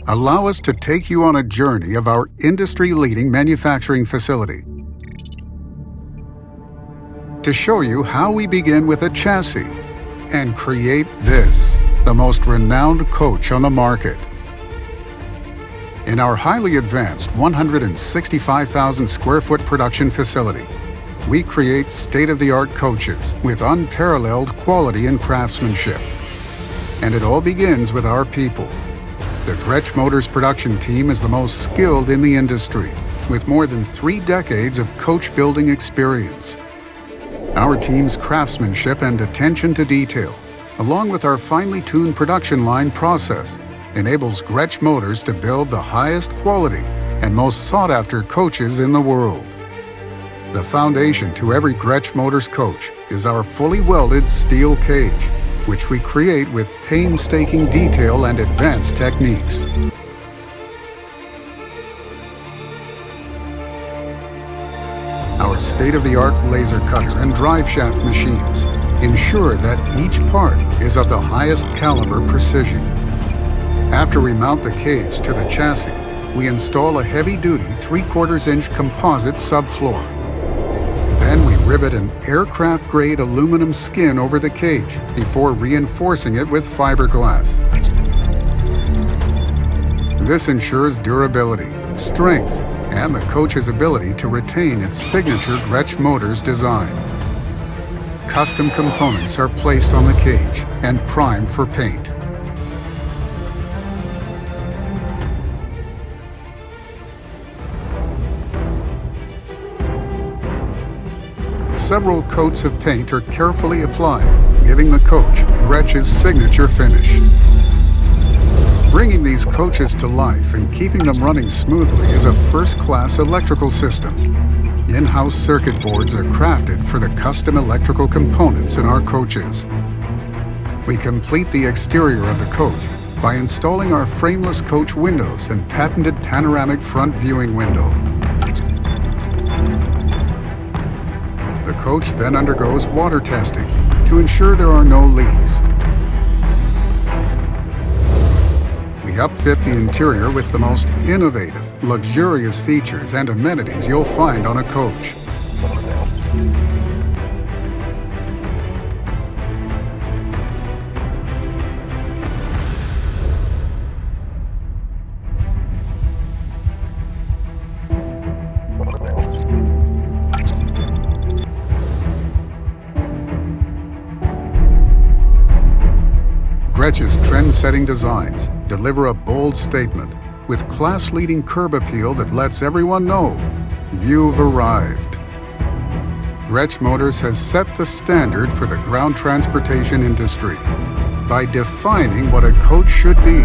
allow us to take you on a journey of our industry-leading manufacturing facility. To show you how we begin with a chassis and create this, the most renowned coach on the market. In our highly advanced 165,000 square foot production facility, we create state-of-the-art coaches with unparalleled quality and craftsmanship. And it all begins with our people. The Grech Motors production team is the most skilled in the industry, with more than 3 decades of coach building experience. Our team's craftsmanship and attention to detail, along with our finely tuned production line process, enables Grech Motors to build the highest quality and most sought-after coaches in the world. The foundation to every Grech Motors coach is our fully welded steel cage, which we create with painstaking detail and advanced techniques. Our state-of-the-art laser cutter and drive shaft machines ensure that each part is of the highest caliber precision. After we mount the cage to the chassis, we install a heavy-duty 3/4-inch composite subfloor. Then we rivet an aircraft-grade aluminum skin over the cage before reinforcing it with fiberglass. This ensures durability, strength, and the coach's ability to retain its signature Grech Motors design. Custom components are placed on the cage and primed for paint. Several coats of paint are carefully applied, giving the coach Grech's signature finish. Bringing these coaches to life and keeping them running smoothly is a first-class electrical system. In-house circuit boards are crafted for the custom electrical components in our coaches. We complete the exterior of the coach by installing our frameless coach windows and patented panoramic front viewing window. The coach then undergoes water testing to ensure there are no leaks. We upfit the interior with the most innovative, luxurious features and amenities you'll find on a coach. Grech's trend-setting designs deliver a bold statement with class-leading curb appeal that lets everyone know you've arrived. Grech Motors has set the standard for the ground transportation industry by defining what a coach should be,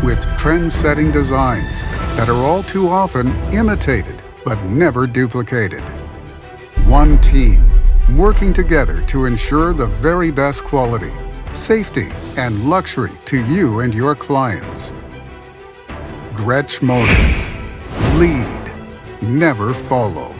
with trend-setting designs that are all too often imitated but never duplicated. One team working together to ensure the very best quality, safety, and luxury to you and your clients. Grech Motors. Lead, never follow.